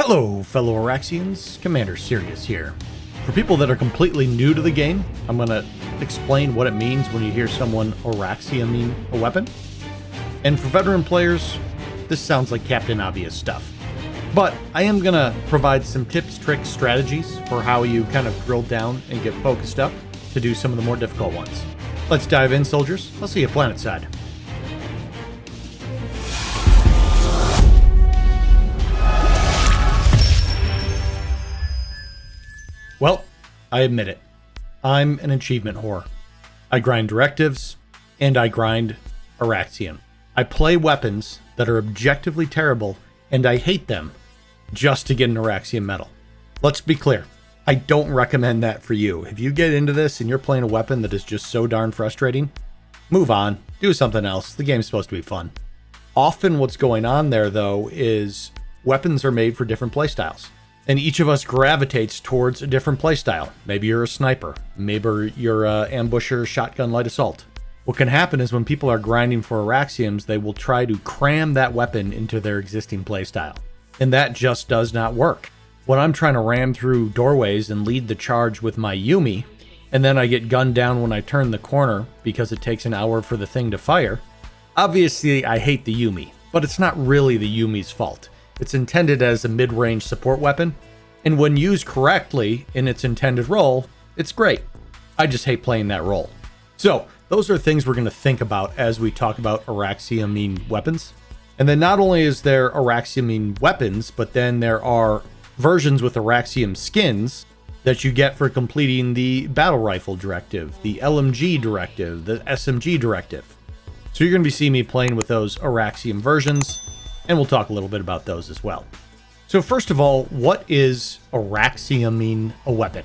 Hello, fellow Auraxians, Commander Cyrious here. For people that are completely new to the game, I'm going to explain what it means when you hear someone Auraxiuming a weapon. And for veteran players, this sounds like Captain Obvious stuff. But I am going to provide some tips, tricks, strategies for how you kind of drill down and get focused up to do some of the more difficult ones. Let's dive in, soldiers. I'll see you Planetside. Well, I admit it. I'm an achievement whore. I grind directives, and I grind Auraxium. I play weapons that are objectively terrible, and I hate them just to get an Auraxium medal. Let's be clear. I don't recommend that for you. If you get into this and you're playing a weapon that is just so darn frustrating, move on. Do something else. The game's supposed to be fun. Often what's going on there, though, is weapons are made for different playstyles. And each of us gravitates towards a different playstyle. Maybe you're a sniper. Maybe you're a ambusher, shotgun, light assault. What can happen is when people are grinding for Auraxiums, they will try to cram that weapon into their existing playstyle. And that just does not work. When I'm trying to ram through doorways and lead the charge with my Yumi, and then I get gunned down when I turn the corner because it takes an hour for the thing to fire, obviously I hate the Yumi, but it's not really the Yumi's fault. It's intended as a mid-range support weapon, and when used correctly in its intended role, it's great. I just hate playing that role. So, those are things we're going to think about as we talk about Auraxiuming weapons. And then not only is there Auraxiuming weapons, but then there are versions with Auraxium skins that you get for completing the battle rifle directive, the LMG directive, the SMG directive. So you're going to be seeing me playing with those Auraxium versions, and we'll talk a little bit about those as well. So first of all, what is Auraxiuming a weapon?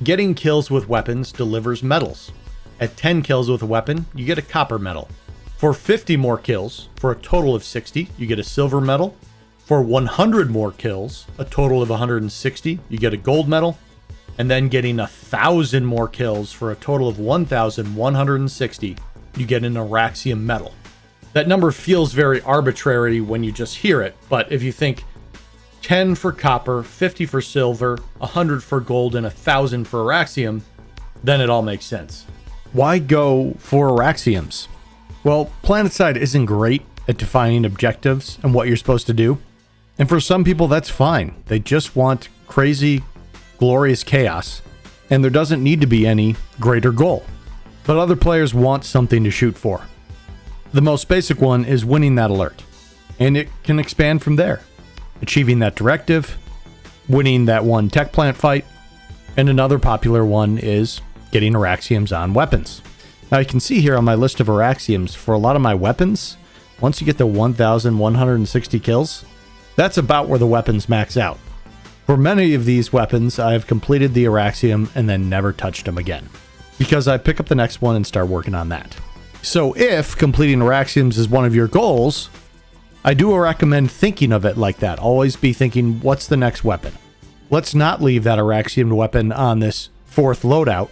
Getting kills with weapons delivers medals. At 10 kills with a weapon, you get a copper medal. For 50 more kills, for a total of 60, you get a silver medal. For 100 more kills, a total of 160, you get a gold medal. And then getting 1,000 more kills for a total of 1,160, you get an Auraxium medal. That number feels very arbitrary when you just hear it, but if you think 10 for copper, 50 for silver, 100 for gold, and 1,000 for Auraxium, then it all makes sense. Why go for Auraxiums? Well, Planetside isn't great at defining objectives and what you're supposed to do. And for some people, that's fine. They just want crazy, glorious chaos, and there doesn't need to be any greater goal. But other players want something to shoot for. The most basic one is winning that alert, and it can expand from there. Achieving that directive, winning that one tech plant fight, and another popular one is getting Auraxiums on weapons. Now you can see here on my list of Auraxiums, for a lot of my weapons, once you get to 1,160 kills, that's about where the weapons max out. For many of these weapons, I have completed the Auraxium and then never touched them again, because I pick up the next one and start working on that. So if completing Auraxiums is one of your goals, I do recommend thinking of it like that. Always be thinking, what's the next weapon? Let's not leave that Auraxium weapon on this fourth loadout.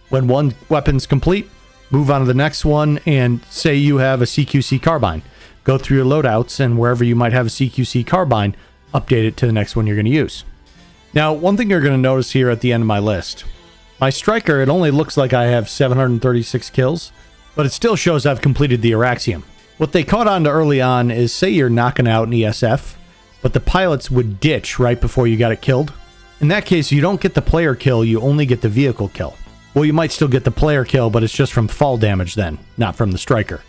When one weapon's complete, move on to the next one, and say you have a CQC carbine. Go through your loadouts, and wherever you might have a CQC carbine, update it to the next one you're going to use. Now, one thing you're going to notice here at the end of my list, my striker, it only looks like I have 736 kills, but it still shows I've completed the Auraxium. What they caught on to early on is, say you're knocking out an ESF, but the pilots would ditch right before you got it killed. In that case, you don't get the player kill, you only get the vehicle kill. Well, you might still get the player kill, but it's just from fall damage then, not from the striker.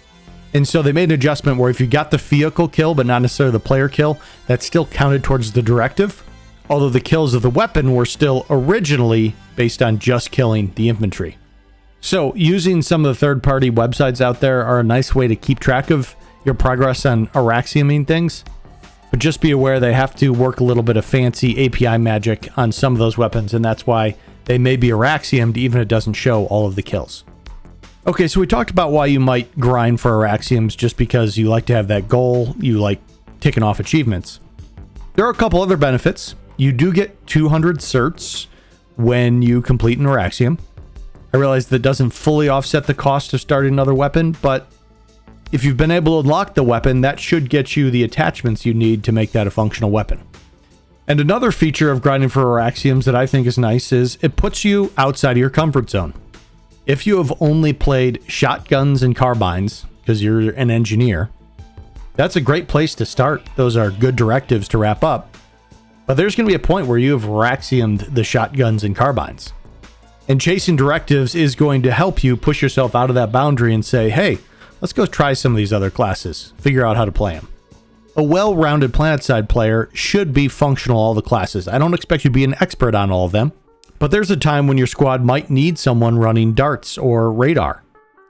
And so they made an adjustment where if you got the vehicle kill, but not necessarily the player kill, that still counted towards the directive, although the kills of the weapon were still originally based on just killing the infantry. So using some of the third-party websites out there are a nice way to keep track of your progress on Auraxiuming things, but just be aware they have to work a little bit of fancy API magic on some of those weapons, and that's why they may be Auraxiumed even if it doesn't show all of the kills. Okay, so we talked about why you might grind for Auraxiums just because you like to have that goal, you like ticking off achievements. There are a couple other benefits. You do get 200 certs when you complete an Auraxium. I realize that doesn't fully offset the cost of starting another weapon, but if you've been able to unlock the weapon, that should get you the attachments you need to make that a functional weapon. And another feature of grinding for Auraxiums that I think is nice is it puts you outside of your comfort zone. If you have only played shotguns and carbines, because you're an engineer, that's a great place to start. Those are good directives to wrap up. But there's going to be a point where you have Auraxiumed the shotguns and carbines. And chasing directives is going to help you push yourself out of that boundary and say, hey, let's go try some of these other classes, figure out how to play them. A well-rounded Planetside player should be functional all the classes. I don't expect you to be an expert on all of them, but there's a time when your squad might need someone running darts or radar.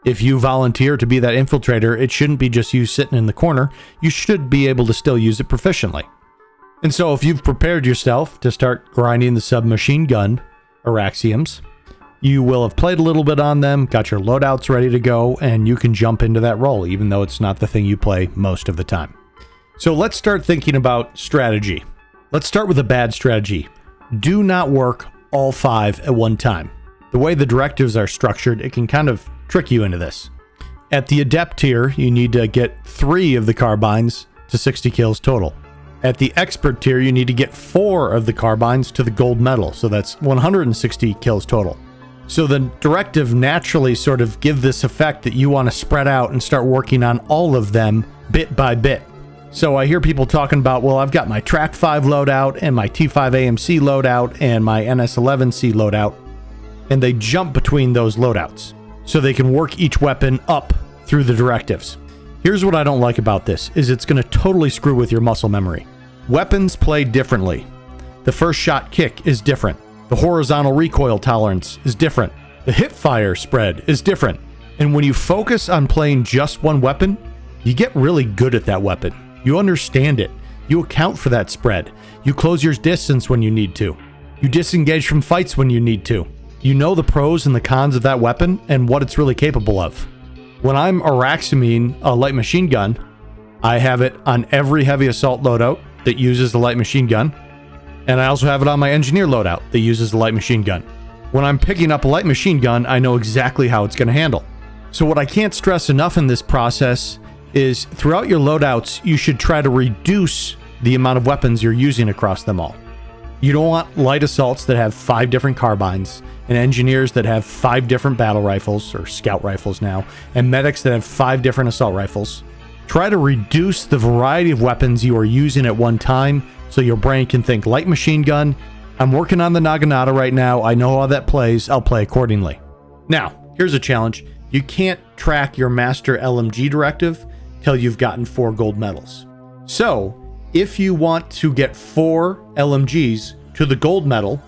If you volunteer to be that infiltrator, it shouldn't be just you sitting in the corner. You should be able to still use it proficiently. And so if you've prepared yourself to start grinding the submachine gun Auraxiums, you will have played a little bit on them, got your loadouts ready to go, and you can jump into that role, even though it's not the thing you play most of the time. So let's start thinking about strategy. Let's start with a bad strategy. Do not work all 5 at one time. The way the directives are structured, it can kind of trick you into this. At the Adept tier, you need to get 3 of the carbines to 60 kills total. At the Expert tier, you need to get 4 of the carbines to the gold medal, so that's 160 kills total. So the directive naturally sort of give this effect that you want to spread out and start working on all of them bit by bit. So I hear people talking about, well, I've got my Track 5 loadout and my T5 AMC loadout and my NS11C loadout, and they jump between those loadouts so they can work each weapon up through the directives. Here's what I don't like about this, is it's going to totally screw with your muscle memory. Weapons play differently. The first shot kick is different. The horizontal recoil tolerance is different. The hip fire spread is different. And when you focus on playing just one weapon, you get really good at that weapon. You understand it. You account for that spread. You close your distance when you need to. You disengage from fights when you need to. You know the pros and the cons of that weapon and what it's really capable of. When I'm Auraxiuming a light machine gun, I have it on every heavy assault loadout that uses the light machine gun, and I also have it on my engineer loadout that uses the light machine gun. When I'm picking up a light machine gun, I know exactly how it's going to handle. So what I can't stress enough in this process is throughout your loadouts, you should try to reduce the amount of weapons you're using across them all. You don't want light assaults that have 5 different carbines, and engineers that have 5 different battle rifles, or scout rifles now, and medics that have 5 different assault rifles. Try to reduce the variety of weapons you are using at one time so your brain can think light machine gun. I'm working on the Naginata right now. I know how that plays. I'll play accordingly. Now, here's a challenge. You can't track your master LMG directive till you've gotten 4 gold medals. So, if you want to get 4 LMGs to the gold medal,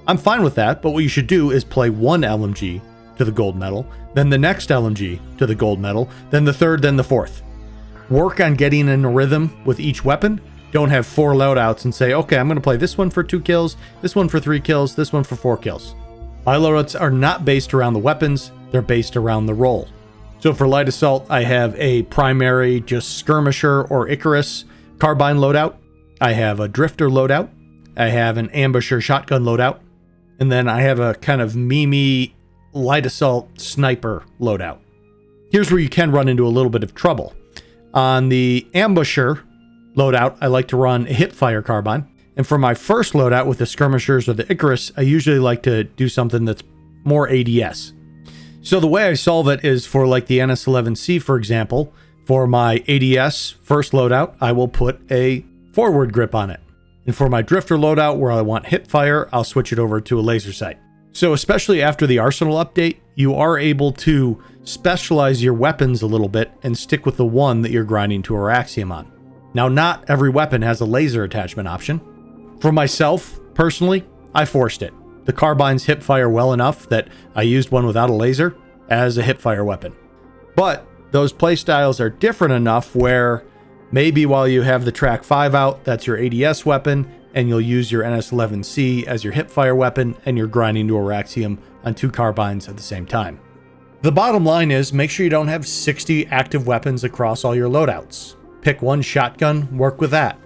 I'm fine with that, but what you should do is play 1 LMG to the gold medal, then the next LMG to the gold medal, then the third, then the fourth. Work on getting in a rhythm with each weapon. Don't have 4 loadouts and say, okay, I'm going to play this one for 2 kills, this one for 3 kills, this one for 4 kills. My loadouts are not based around the weapons, they're based around the role. So for light assault, I have a primary just skirmisher or Icarus carbine loadout. I have a drifter loadout. I have an ambusher shotgun loadout. And then I have a kind of memey light assault sniper loadout. Here's where you can run into a little bit of trouble. On the ambusher loadout, I like to run a hip fire carbine. And for my first loadout with the skirmishers or the Icarus, I usually like to do something that's more ADS. So the way I solve it is for like the NS11C, for example, for my ADS first loadout, I will put a forward grip on it. And for my drifter loadout where I want hip fire, I'll switch it over to a laser sight. So especially after the Arsenal update, you are able to specialize your weapons a little bit and stick with the one that you're grinding to Auraxium on. Now, not every weapon has a laser attachment option. For myself, personally, I forced it. The carbines hip fire well enough that I used one without a laser as a hip fire weapon. But those playstyles are different enough where maybe while you have the Track 5 out, that's your ADS weapon, and you'll use your NS11C as your hip fire weapon, and you're grinding to Auraxium on 2 carbines at the same time. The bottom line is make sure you don't have 60 active weapons across all your loadouts. Pick one shotgun, work with that.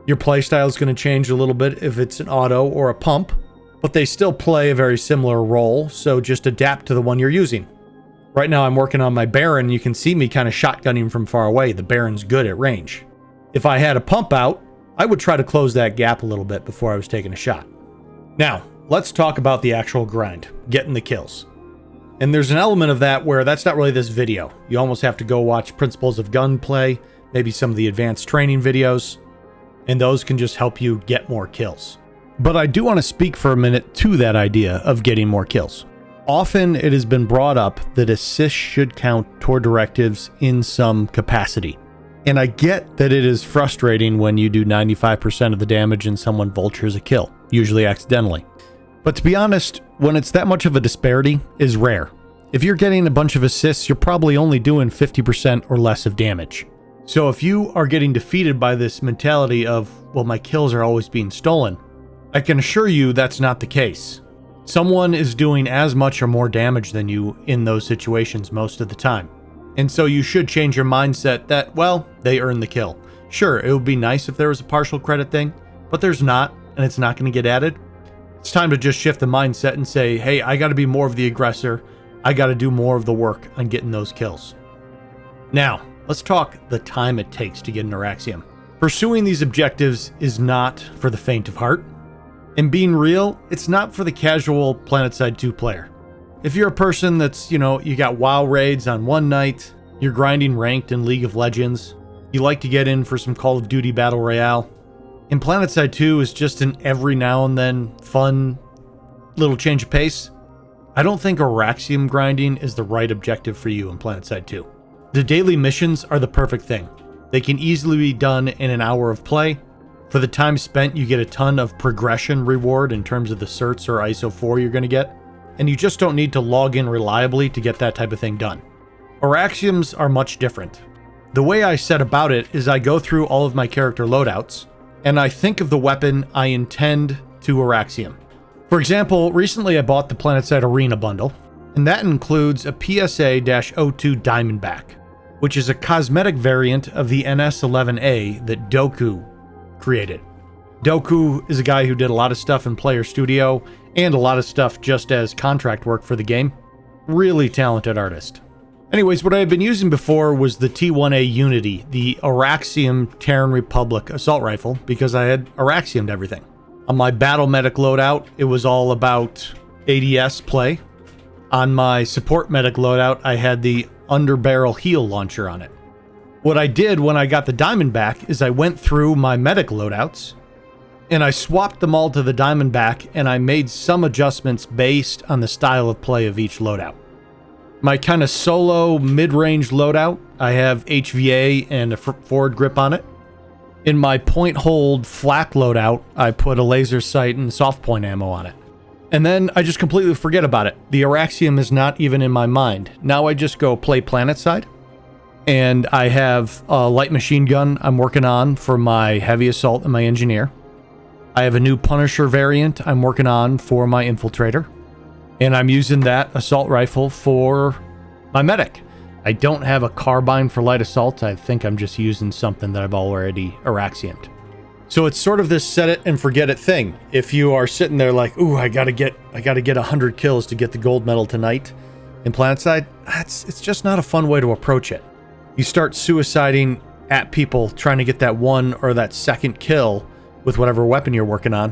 Your playstyle is going to change a little bit if it's an auto or a pump, but they still play a very similar role, so just adapt to the one you're using. Right now I'm working on my Baron. You can see me kind of shotgunning from far away. The Baron's good at range. If I had a pump out, I would try to close that gap a little bit before I was taking a shot. Now, let's talk about the actual grind, getting the kills. And there's an element of that where that's not really this video. You almost have to go watch Principles of Gunplay, maybe some of the advanced training videos, and those can just help you get more kills. But I do want to speak for a minute to that idea of getting more kills. Often it has been brought up that assists should count toward directives in some capacity. And I get that it is frustrating when you do 95% of the damage and someone vultures a kill, usually accidentally. But to be honest, when it's that much of a disparity is rare. If you're getting a bunch of assists, you're probably only doing 50% or less of damage. So if you are getting defeated by this mentality of, well, my kills are always being stolen, I can assure you that's not the case. Someone is doing as much or more damage than you in those situations most of the time. And so you should change your mindset that, well, they earned the kill. Sure, it would be nice if there was a partial credit thing, but there's not, and it's not going to get added. It's time to just shift the mindset and say, hey, I got to be more of the aggressor. I got to do more of the work on getting those kills. Now, let's talk the time it takes to get an Auraxium. Pursuing these objectives is not for the faint of heart. And being real, it's not for the casual Planetside 2 player. If you're a person that's, you got WoW raids on one night, you're grinding ranked in League of Legends, you like to get in for some Call of Duty Battle Royale, and Planetside 2 is just an every now and then fun little change of pace, I don't think Auraxium grinding is the right objective for you in Planetside 2. The daily missions are the perfect thing. They can easily be done in an hour of play. For the time spent, you get a ton of progression reward in terms of the certs or ISO 4 you're going to get. And you just don't need to log in reliably to get that type of thing done. Auraxiums are much different. The way I set about it is I go through all of my character loadouts, and I think of the weapon I intend to Auraxium. For example, recently I bought the Planetside Arena bundle, and that includes a PSA-02 Diamondback, which is a cosmetic variant of the NS-11A that Doku created. Doku is a guy who did a lot of stuff in Player Studio and a lot of stuff just as contract work for the game. Really talented artist. Anyways, what I had been using before was the T1A Unity, the Auraxium Terran Republic assault rifle, because I had Auraxiumed everything. On my Battle Medic loadout, it was all about ADS play. On my Support Medic loadout, I had the Underbarrel Heal launcher on it. What I did when I got the Diamondback is I went through my Medic loadouts, and I swapped them all to the Diamondback, and I made some adjustments based on the style of play of each loadout. My kind of solo mid-range loadout, I have HVA and a forward grip on it. In my point hold flak loadout, I put a laser sight and soft point ammo on it. And then I just completely forget about it. The Auraxium is not even in my mind. Now I just go play Planetside, and I have a light machine gun I'm working on for my heavy assault and my engineer. I have a new Punisher variant I'm working on for my infiltrator, and I'm using that assault rifle for my medic. I don't have a carbine for light assault. I think I'm just using something that I've already Auraxiumed. So it's sort of this set it and forget it thing. If you are sitting there like, ooh, I gotta get 100 kills to get the gold medal tonight in Planetside, it's just not a fun way to approach it. You start suiciding at people trying to get that one or that second kill with whatever weapon you're working on,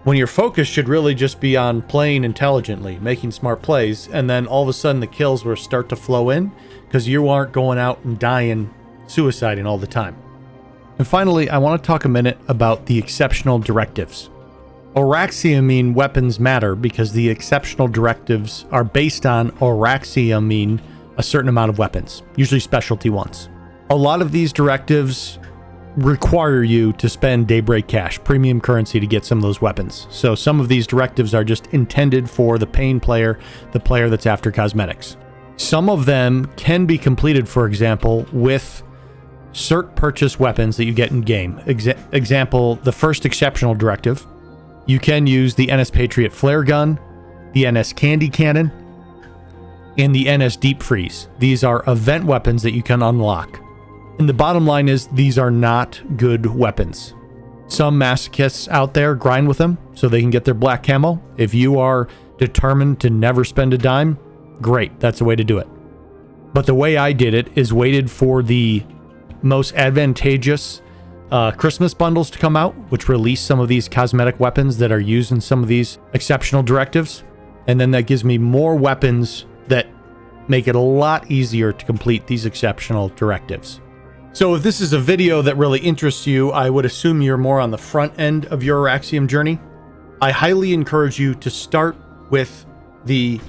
when your focus should really just be on playing intelligently, making smart plays, and then all of a sudden the kills will start to flow in because you aren't going out and dying, suiciding all the time. And finally, I want to talk a minute about the exceptional directives. Auraxiuming weapons matter because the exceptional directives are based on Auraxiuming a certain amount of weapons, usually specialty ones. A lot of these directives require you to spend Daybreak cash, premium currency, to get some of those weapons. So some of these directives are just intended for the paying player, the player that's after cosmetics. Some of them can be completed, for example, with cert purchase weapons that you get in game. Example, the first exceptional directive. You can use the NS Patriot flare gun, the NS Candy Cannon, and the NS Deep Freeze. These are event weapons that you can unlock. And the bottom line is these are not good weapons. Some masochists out there grind with them so they can get their black camo. If you are determined to never spend a dime, great, that's the way to do it. But the way I did it is waited for the most advantageous Christmas bundles to come out, which release some of these cosmetic weapons that are used in some of these exceptional directives. And then that gives me more weapons that make it a lot easier to complete these exceptional directives. So if this is a video that really interests you, I would assume you're more on the front end of your Auraxium journey. I highly encourage you to start with the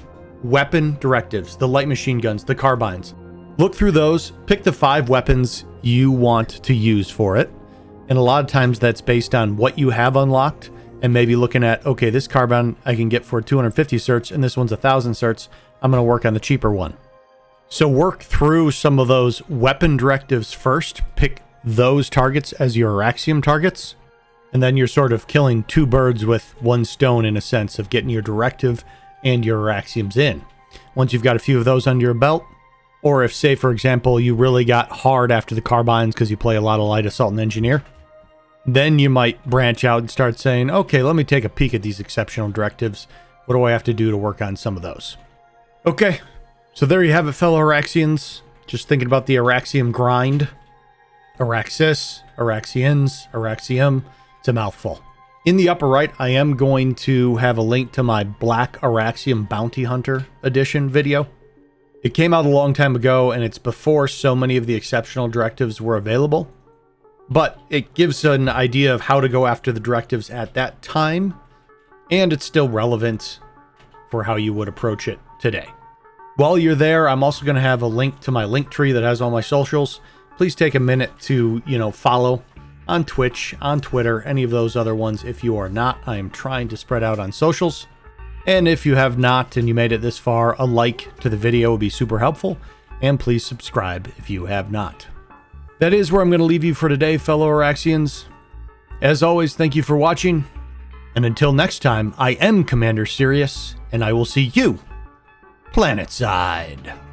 weapon directives, the light machine guns, the carbines. Look through those, pick the 5 weapons you want to use for it. And a lot of times that's based on what you have unlocked and maybe looking at, okay, this carbine I can get for 250 certs and this one's 1,000 certs. I'm going to work on the cheaper one. So work through some of those weapon directives first. Pick those targets as your Auraxium targets. And then you're sort of killing 2 birds with 1 stone in a sense of getting your directive and your Auraxiums in. Once you've got a few of those under your belt, or if, say, for example, you really got hard after the carbines because you play a lot of light assault and engineer, then you might branch out and start saying, okay, let me take a peek at these exceptional directives. What do I have to do to work on some of those? Okay. So there you have it, fellow Auraxians. Just thinking about the Auraxium grind. Auraxis, Auraxians, Auraxium. It's a mouthful. In the upper right, I am going to have a link to my Black Auraxium Bounty Hunter Edition video. It came out a long time ago, and it's before so many of the exceptional directives were available. But it gives an idea of how to go after the directives at that time, and it's still relevant for how you would approach it today. While you're there, I'm also going to have a link to my link tree that has all my socials. Please take a minute to, follow on Twitch, on Twitter, any of those other ones. If you are not, I am trying to spread out on socials. And if you have not and you made it this far, a like to the video would be super helpful. And please subscribe if you have not. That is where I'm going to leave you for today, fellow Auraxians. As always, thank you for watching. And until next time, I am Commander Cyrious, and I will see you Planetside.